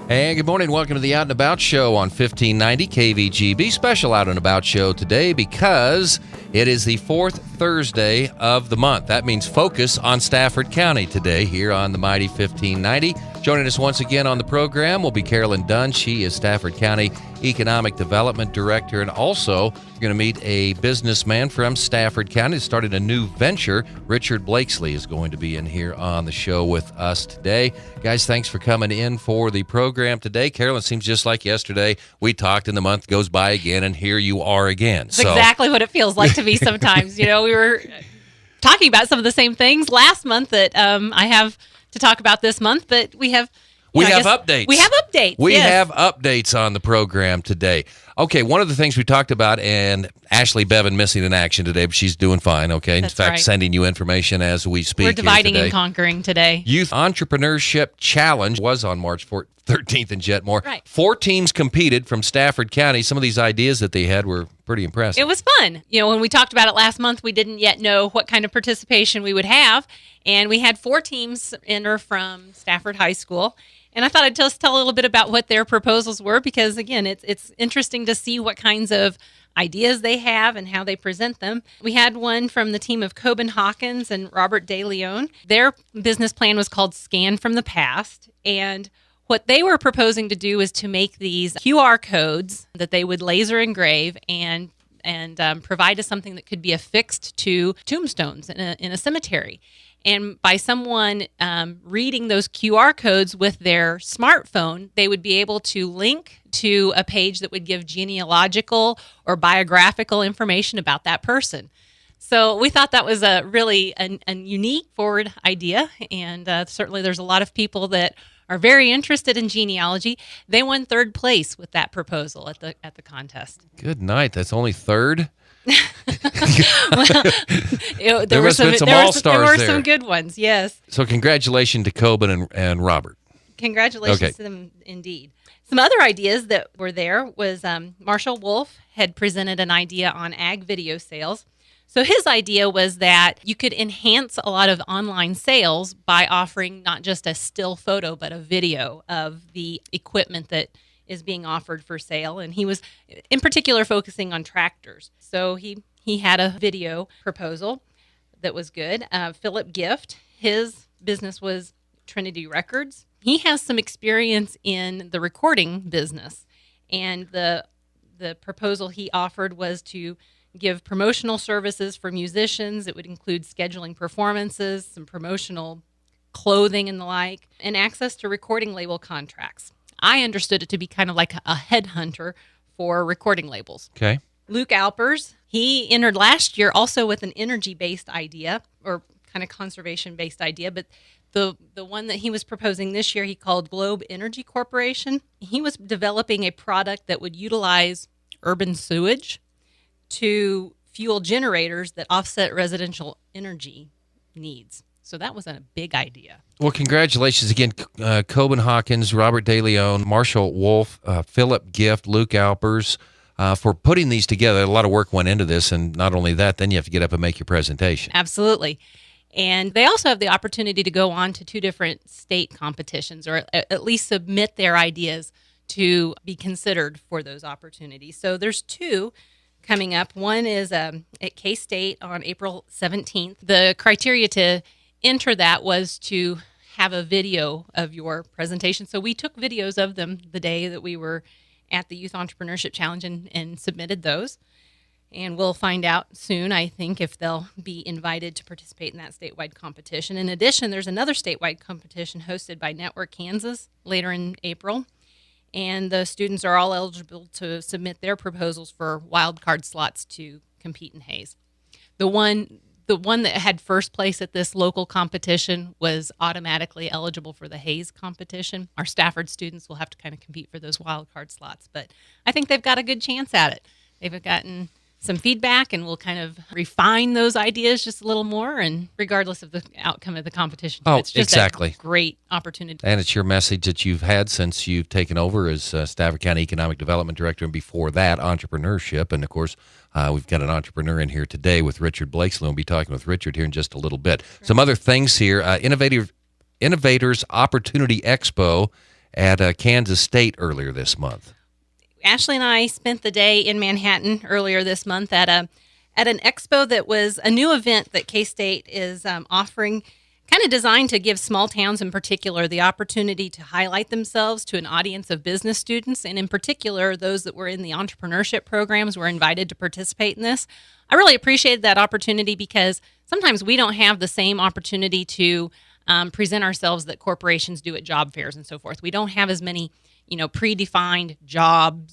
And good morning. Welcome to the Out and About Show on 1590 KVGB. Special Out and About Show today because it is the fourth Thursday of the month. That means focus on Stafford County today here on the mighty 1590. Joining us once again on the program will be Carolyn Dunn. She is Stafford County Economic Development Director, and also you're going to meet a businessman from Stafford County that started a new venture. Richard Blakeslee is going to be in here on the show with us today. Guys, thanks for coming in for the program today. Carolyn, seems just like yesterday. We talked and the month goes by again, and here you are again. That's exactly what it feels like to me sometimes. You know, we were talking about some of the same things last month that I have to talk about this month, but we have updates. We have updates. We yes. have updates on the program today. Okay, one of the things we talked about, and Ashley Bevan missing in action today, but she's doing fine, okay? That's in fact, right. Sending you information as we speak. We're dividing here today. and conquering today. Youth Entrepreneurship Challenge was on March 13th in Jetmore. Right. 4 teams competed from Stafford County. Some of these ideas that they had were pretty impressive. It was fun. You know, when we talked about it last month, we didn't yet know what kind of participation we would have, and we had 4 teams enter from Stafford High School. And I thought I'd just tell a little bit about what their proposals were because, again, it's interesting to see what kinds of ideas they have and how they present them. We had one from the team of Coben Hawkins and Robert De Leon. Their business plan was called Scan from the Past, and what they were proposing to do is to make these QR codes that they would laser engrave and provide us something that could be affixed to tombstones in a cemetery. And by someone reading those QR codes with their smartphone, they would be able to link to a page that would give genealogical or biographical information about that person. So we thought that was a really a unique, forward idea. And certainly there's a lot of people that are very interested in genealogy. They won 3rd place with that proposal at the contest. Good night. That's only 3rd? There were some all-stars there were there. some good ones, yes. So congratulations to Coben and Robert. Congratulations to them indeed. Some other ideas that were there was Marshall Wolf had presented an idea on ag video sales. So his idea was that you could enhance a lot of online sales by offering not just a still photo, but a video of the equipment that is being offered for sale. And he was in particular focusing on tractors. So he had a video proposal that was good. Philip Gift, his business was Trinity Records. He has some experience in the recording business. And the proposal he offered was to give promotional services for musicians. It would include scheduling performances, some promotional clothing and the like, and access to recording label contracts. I understood it to be kind of like a headhunter for recording labels. Okay. Luke Alpers, he entered last year also with an energy-based idea or kind of conservation-based idea, but the one that he was proposing this year he called Globe Energy Corporation. He was developing a product that would utilize urban sewage to fuel generators that offset residential energy needs. So that was a big idea. Well, congratulations again, Coben Hawkins, Robert De Leon, Marshall Wolf, Philip Gift, Luke Alpers, for putting these together. A lot of work went into this, and not only that, then you have to get up and make your presentation. Absolutely. And they also have the opportunity to go on to 2 different state competitions, or at least submit their ideas to be considered for those opportunities. So there's 2 coming up. One is at K-State on April 17th. The criteria to enter that was to have a video of your presentation. So we took videos of them the day that we were at the Youth Entrepreneurship Challenge and submitted those. And we'll find out soon, I think, if they'll be invited to participate in that statewide competition. In addition, there's another statewide competition hosted by Network Kansas later in April. And the students are all eligible to submit their proposals for wild card slots to compete in Hayes. The one that had first place at this local competition was automatically eligible for the Hayes competition. Our Stafford students will have to kind of compete for those wild card slots, but I think they've got a good chance at it. They've gotten some feedback, and we'll kind of refine those ideas just a little more, and regardless of the outcome of the competition. It's just exactly. a great opportunity. And it's your message that you've had since you've taken over as Stafford County Economic Development Director, and before that, entrepreneurship. And, of course, we've got an entrepreneur in here today with Richard Blakeslee. We'll be talking with Richard here in just a little bit. Sure. Some other things here. Innovators Opportunity Expo at Kansas State earlier this month. Ashley and I spent the day in Manhattan earlier this month at an expo that was a new event that K-State is offering, kind of designed to give small towns in particular the opportunity to highlight themselves to an audience of business students, and in particular, those that were in the entrepreneurship programs were invited to participate in this. I really appreciated that opportunity because sometimes we don't have the same opportunity to present ourselves that corporations do at job fairs and so forth. We don't have as many, predefined job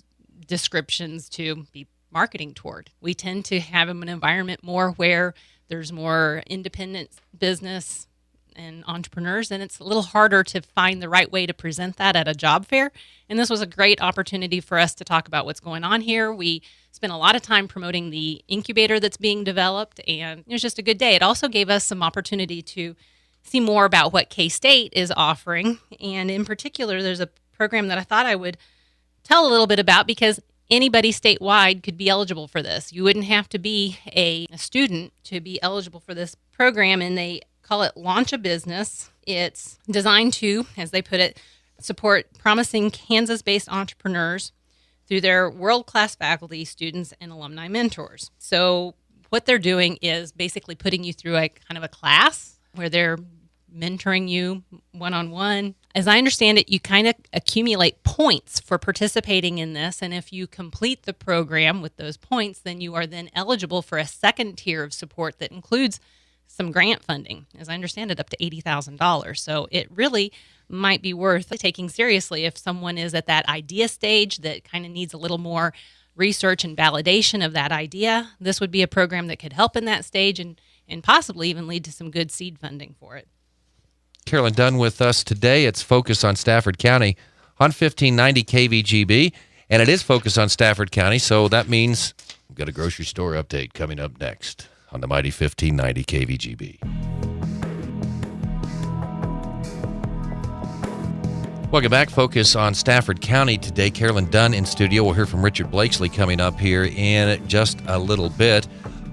descriptions to be marketing toward. We tend to have an environment more where there's more independent business and entrepreneurs, and it's a little harder to find the right way to present that at a job fair. And this was a great opportunity for us to talk about what's going on here. We spent a lot of time promoting the incubator that's being developed, and it was just a good day. It also gave us some opportunity to see more about what K-State is offering. And in particular, there's a program that I thought I would tell a little bit about because anybody statewide could be eligible for this. You wouldn't have to be a student to be eligible for this program, and they call it Launch a Business. It's designed to, as they put it, support promising Kansas-based entrepreneurs through their world-class faculty, students, and alumni mentors. So what they're doing is basically putting you through a kind of a class where they're mentoring you one-on-one. As I understand it, you kind of accumulate points for participating in this, and if you complete the program with those points, then you are then eligible for a second tier of support that includes some grant funding, as I understand it, up to $80,000. So it really might be worth taking seriously if someone is at that idea stage that kind of needs a little more research and validation of that idea. This would be a program that could help in that stage and possibly even lead to some good seed funding for it. Carolyn Dunn with us today. It's Focus on Stafford County on 1590 KVGB, and it is Focus on Stafford County, so that means we've got a grocery store update coming up next on the mighty 1590 KVGB. Welcome back. Focus on Stafford County today. Carolyn Dunn in studio. We'll hear from Richard Blakeslee coming up here in just a little bit.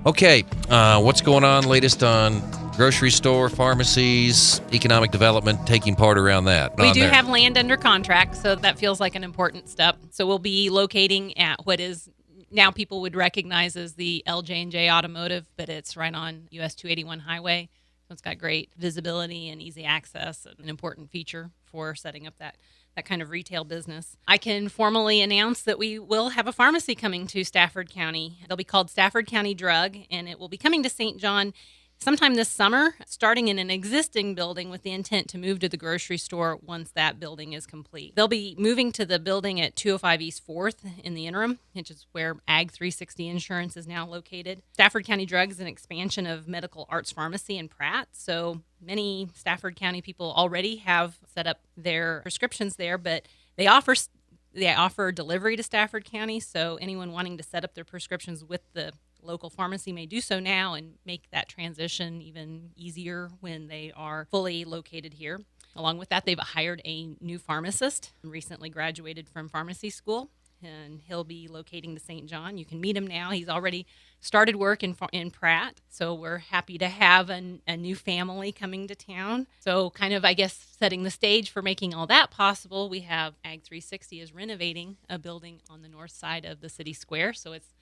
Okay, what's going on? Latest on grocery store, pharmacies, economic development, taking part around that. We do have land under contract, so that feels like an important step. So we'll be locating at what is now people would recognize as the LJ&J Automotive, but it's right on US 281 highway. So it's got great visibility and easy access, an important feature for setting up that kind of retail business. I can formally announce that we will have a pharmacy coming to Stafford County. It'll be called Stafford County Drug, and it will be coming to St. John sometime this summer, starting in an existing building with the intent to move to the grocery store once that building is complete. They'll be moving to the building at 205 East 4th in the interim, which is where Ag 360 Insurance is now located. Stafford County Drug is an expansion of Medical Arts Pharmacy in Pratt, so many Stafford County people already have set up their prescriptions there, but they offer delivery to Stafford County, so anyone wanting to set up their prescriptions with the local pharmacy may do so now and make that transition even easier when they are fully located here. Along with that, they've hired a new pharmacist, recently graduated from pharmacy school, and he'll be locating to St. John. You can meet him now. He's already started work in Pratt, so we're happy to have a new family coming to town. So kind of, I guess, setting the stage for making all that possible, we have Ag 360 is renovating a building on the north side of the city square, so it's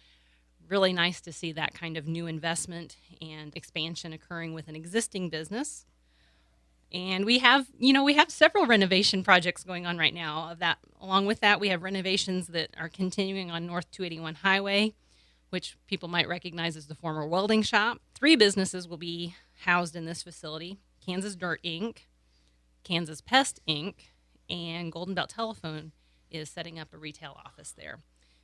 really nice to see that kind of new investment and expansion occurring with an existing business. And we have several renovation projects going on right now. Along with that, we have renovations that are continuing on North 281 Highway, which people might recognize as the former welding shop. 3 businesses will be housed in this facility: Kansas Dirt Inc., Kansas Pest Inc., and Golden Belt Telephone is setting up a retail office there.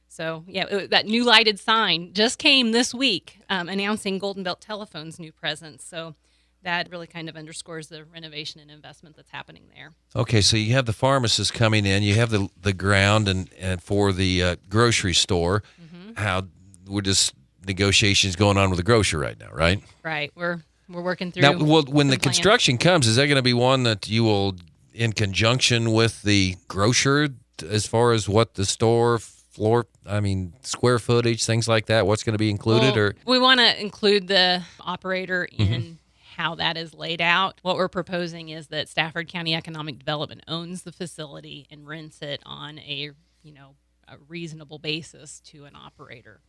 So, yeah, that new lighted sign just came this week announcing Golden Belt Telephone's new presence. So that really kind of underscores the renovation and investment that's happening there. Okay, so you have the pharmacist coming in. You have the ground and for the grocery store. Mm-hmm. How we're just negotiations going on with the grocer right now, right? Right. We're working through. Now, when the construction comes, is that going to be one that you will, in conjunction with the grocer, as far as what the store square footage, things like that, what's going to be included? Well, we want to include the operator in how that is laid out. What we're proposing is that Stafford County Economic Development owns the facility and rents it on a reasonable basis to an operator.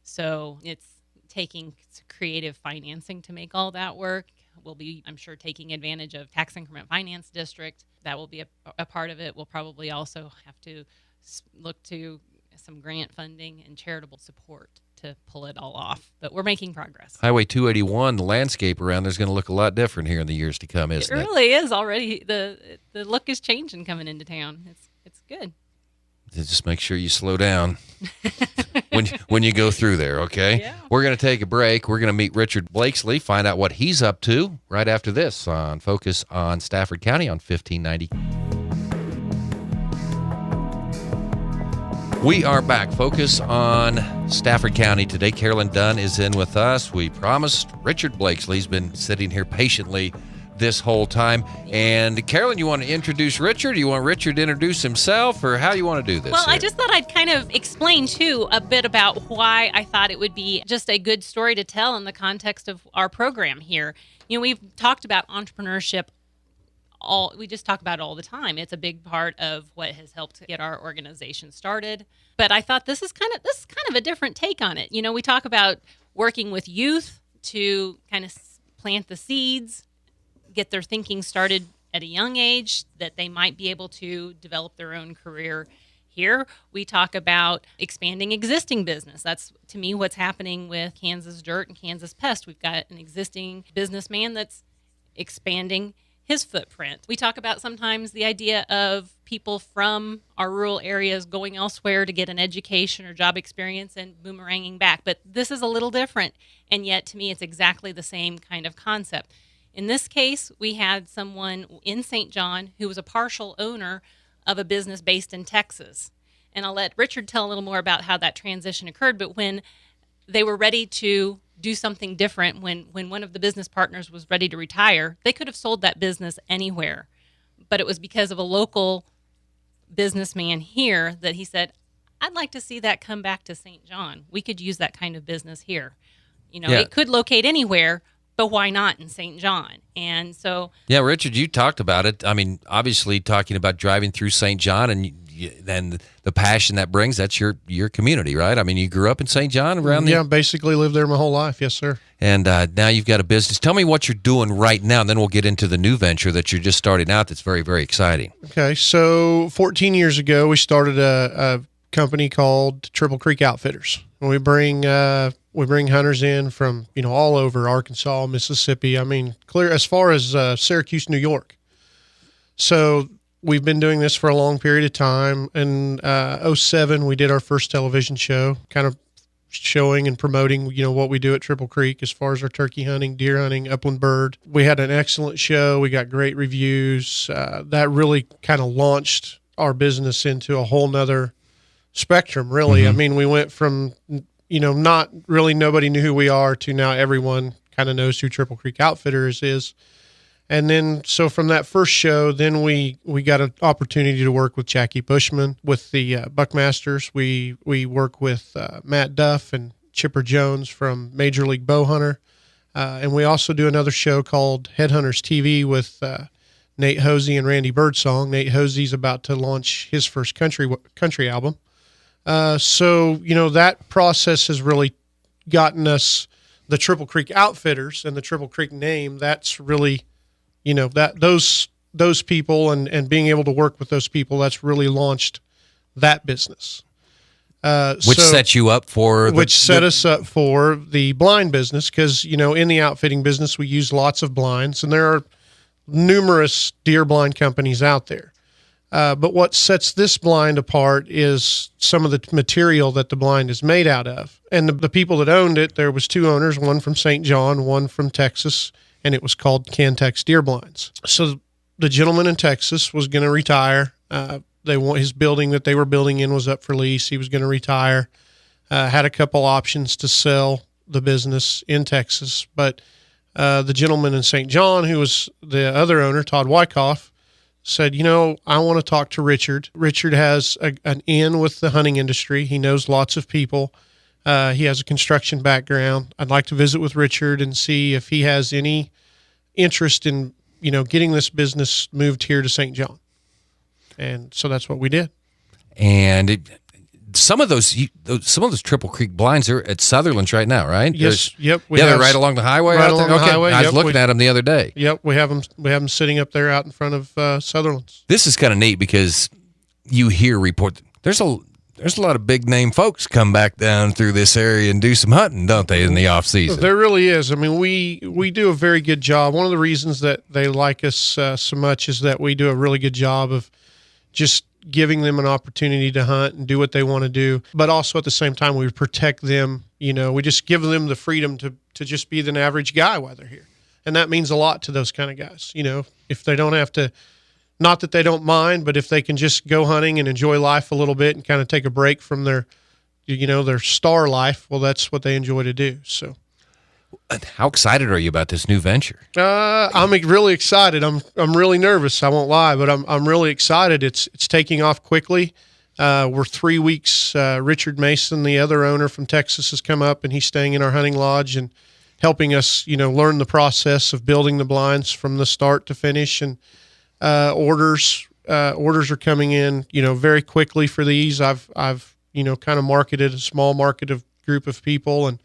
So it's taking creative financing to make all that work. We'll be, I'm sure, taking advantage of tax increment finance district. That will be a part of it. We'll probably also have to look to some grant funding and charitable support to pull it all off. But we're making progress. Highway 281, the landscape around there's going to look a lot different here in the years to come, isn't it? It really is already. The look is changing coming into town. It's good. Just make sure you slow down when you go through there, okay? Yeah. We're going to take a break. We're going to meet Richard Blakeslee, find out what he's up to right after this on Focus on Stafford County on 1590. We are back. Focus on Stafford County today. Carolyn Dunn is in with us. We promised Richard Blakeslee's been sitting here patiently this whole time. And Carolyn, you want to introduce Richard? Do you want Richard to introduce himself, or how do you want to do this? Well, I just thought I'd kind of explain, too, a bit about why I thought it would be just a good story to tell in the context of our program here. We've talked about entrepreneurship. We just talk about it all the time. It's a big part of what has helped get our organization started. But I thought this is kind of a different take on it. We talk about working with youth to kind of plant the seeds, get their thinking started at a young age, that they might be able to develop their own career here. We talk about expanding existing business. That's, to me, what's happening with Kansas Dirt and Kansas Pest. We've got an existing businessman that's expanding his footprint. We talk about sometimes the idea of people from our rural areas going elsewhere to get an education or job experience and boomeranging back. But this is a little different, and yet to me it's exactly the same kind of concept. In this case, we had someone in St. John who was a partial owner of a business based in Texas. And I'll let Richard tell a little more about how that transition occurred. But when they were ready to do something different, when one of the business partners was ready to retire, they could have sold that business anywhere. But it was because of a local businessman here that he said, I'd like to see that come back to St. John. We could use that kind of business here. It could locate anywhere, but why not in St. John? And so... Yeah, Richard, you talked about it. I mean, obviously talking about driving through St. John and the passion that brings, that's your community, right? I mean, you grew up in St. John around there? Yeah, basically lived there my whole life. Yes, sir. And now you've got a business. Tell me what you're doing right now, and then we'll get into the new venture that you're just starting out that's very, very exciting. Okay, so 14 years ago, we started a company called Triple Creek Outfitters. We bring hunters in from all over Arkansas, Mississippi. I mean, clear as far as Syracuse, New York. So we've been doing this for a long period of time. In 2007, we did our first television show, kind of showing and promoting what we do at Triple Creek as far as our turkey hunting, deer hunting, upland bird. We had an excellent show. We got great reviews. That really kind of launched our business into a whole nother spectrum, really. Mm-hmm. I mean, we went from not really nobody knew who we are to now everyone kind of knows who Triple Creek Outfitters is. And then, so from that first show, then we got an opportunity to work with Jackie Bushman with the Buckmasters. We work with Matt Duff and Chipper Jones from Major League Bowhunter. And we also do another show called Headhunters TV with Nate Hosey and Randy Birdsong. Nate Hosey's about to launch his first country album. So that process has really gotten us the Triple Creek Outfitters and the Triple Creek name. That's really, that those people and being able to work with those people, that's really launched that business. Which set you up for set us up for the blind business, because in the outfitting business we use lots of blinds, and there are numerous deer blind companies out there. But what sets this blind apart is some of the material that the blind is made out of. And the people that owned it, there was two owners, one from St. John, one from Texas, and it was called Cantex Deer Blinds. So the gentleman in Texas was going to retire. His building that they were building in was up for lease. He was going to retire. Had a couple options to sell the business in Texas, but the gentleman in St. John, who was the other owner, Todd Wyckoff, said, I want to talk to Richard. Richard has an in with the hunting industry. He knows lots of people. He has a construction background. I'd like to visit with Richard and see if he has any interest in, getting this business moved here to St. John. And so that's what we did. And some of those Triple Creek blinds are at Sutherland's right now, right? Yes. Yep. They're right along the highway. Right out along there? the Okay. highway. I was Yep, looking at them the other day. Yep. We have them sitting up there out in front of Sutherland's. This is kind of neat because you hear report. There's a lot of big name folks come back down through this area and do some hunting, don't they, in the off season? There really is. I mean, we do a very good job. One of the reasons that they like us so much is that we do a really good job of just giving them an opportunity to hunt and do what they want to do. But also at the same time, we protect them. We just give them the freedom to just be the average guy while they're here. And that means a lot to those kind of guys. If they don't have to, not that they don't mind, but if they can just go hunting and enjoy life a little bit and kind of take a break from their star life, well, that's what they enjoy to do. So, how excited are you about this new venture? I'm really excited. I'm really nervous. I won't lie, but I'm really excited. It's taking off quickly. We're 3 weeks. Richard Mason, the other owner from Texas, has come up and he's staying in our hunting lodge and helping us, learn the process of building the blinds from the start to finish. And orders are coming in, very quickly for these. I've kind of marketed a small group of people, and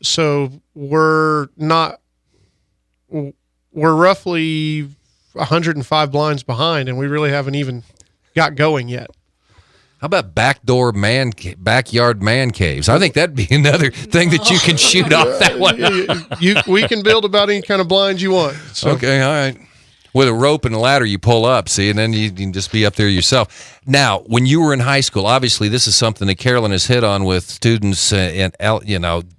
so we're roughly 105 blinds behind, and we really haven't even got going yet. How about backyard man caves? I think that'd be another thing that you can shoot off that one. We can build about any kind of blinds you want. So. Okay, all right. With a rope and a ladder, you pull up, see, and then you can just be up there yourself. Now, when you were in high school, obviously this is something that Carolyn has hit on with students in,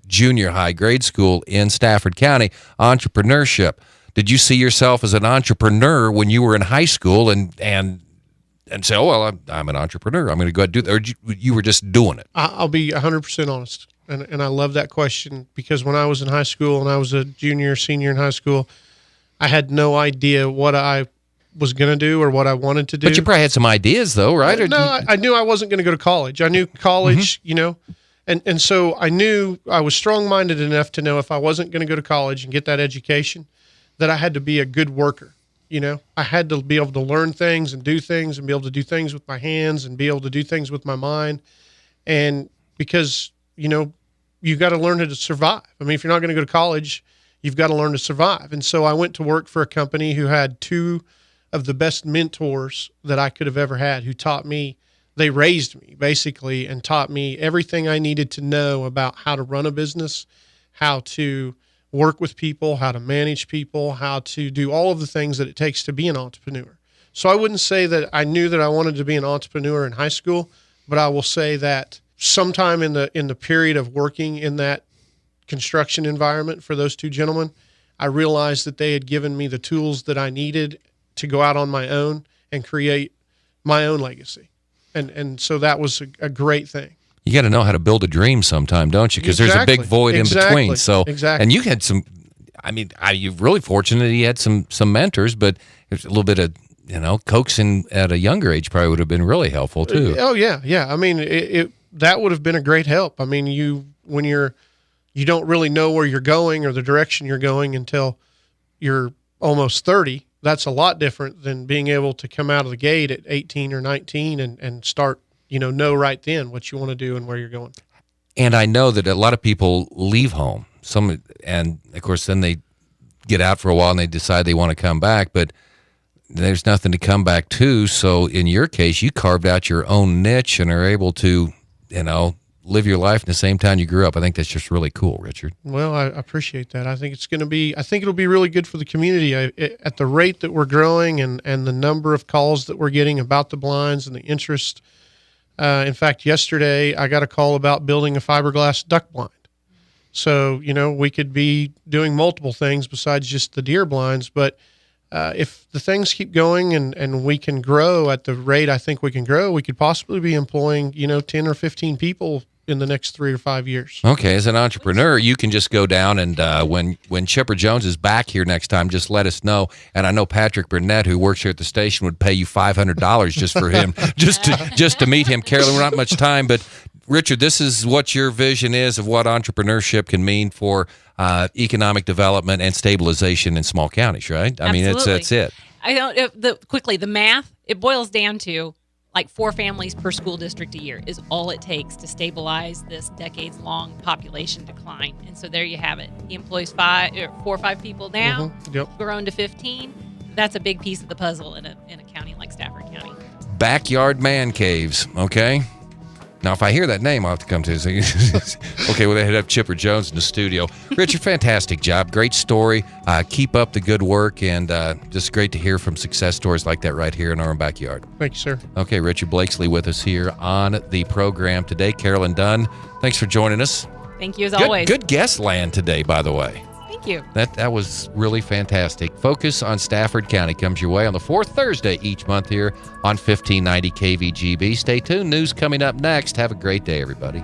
junior high, grade school in Stafford County, entrepreneurship. Did you see yourself as an entrepreneur when you were in high school and say, oh, well, I'm an entrepreneur, I'm going to go ahead and do that, or you were just doing it? I'll be 100% honest, and I love that question because when I was in high school and I was a junior, senior in high school, I had no idea what I was going to do or what I wanted to do. But you probably had some ideas, though, right? I knew I wasn't going to go to college. I knew college, and so I knew I was strong-minded enough to know if I wasn't going to go to college and get that education, that I had to be a good worker. I had to be able to learn things and be able to do things with my hands and be able to do things with my mind. And because, you got to learn how to survive. I mean, if you're not going to go to college, you've got to learn to survive. And so I went to work for a company who had two of the best mentors that I could have ever had, who taught me, they raised me basically and taught me everything I needed to know about how to run a business, how to work with people, how to manage people, how to do all of the things that it takes to be an entrepreneur. So I wouldn't say that I knew that I wanted to be an entrepreneur in high school, but I will say that sometime in the period of working in that construction environment for those two gentlemen, I realized that they had given me the tools that I needed to go out on my own and create my own legacy. And so that was a great thing. You got to know how to build a dream sometime, don't you? Because there's a big void in between. So, and you had some, you're really fortunate you had some mentors, but there's a little bit of, coaxing at a younger age probably would have been really helpful too. Oh yeah. Yeah. I mean, that would have been a great help. I mean, when you don't really know where you're going or the direction you're going until you're almost 30. That's a lot different than being able to come out of the gate at 18 or 19 and start, know right then what you want to do and where you're going. And I know that a lot of people leave home. And of course, then they get out for a while and they decide they want to come back, but there's nothing to come back to. So in your case, you carved out your own niche and are able to, live your life in the same town you grew up. I think that's just really cool, Richard. Well, I appreciate that. I think it'll be really good for the community. At the rate that we're growing and the number of calls that we're getting about the blinds and the interest. In fact, yesterday I got a call about building a fiberglass duck blind. So, we could be doing multiple things besides just the deer blinds, but if the things keep going and we can grow at the rate I think we can grow, we could possibly be employing, 10 or 15 people in the next 3 or 5 years. Okay, as an entrepreneur, you can just go down and when Chipper Jones is back here next time, just let us know. And I know Patrick Burnett, who works here at the station, would pay you $500 just for him, just to meet him. Carolyn, we're not much time, but Richard, this is what your vision is of what entrepreneurship can mean for economic development and stabilization in small counties, right? I mean, Absolutely. that's it. I don't quickly the math. It boils down to like 4 families per school district a year is all it takes to stabilize this decades-long population decline. And so there you have it. He employs 4 or 5 people now, grown to 15. That's a big piece of the puzzle in a county like Stafford County. Backyard man caves, okay? Now, if I hear that name, I'll have to come to it. Okay, well, they have Chipper Jones in the studio. Richard, fantastic job. Great story. Keep up the good work, and just great to hear from success stories like that right here in our own backyard. Thank you, sir. Okay, Richard Blakeslee with us here on the program today. Carolyn Dunn, thanks for joining us. Thank you, as always. Good guest land today, by the way. Thank you. That was really fantastic. Focus on Stafford County comes your way on the 4th Thursday each month here on 1590 KVGB. Stay tuned. News coming up next. Have a great day, everybody.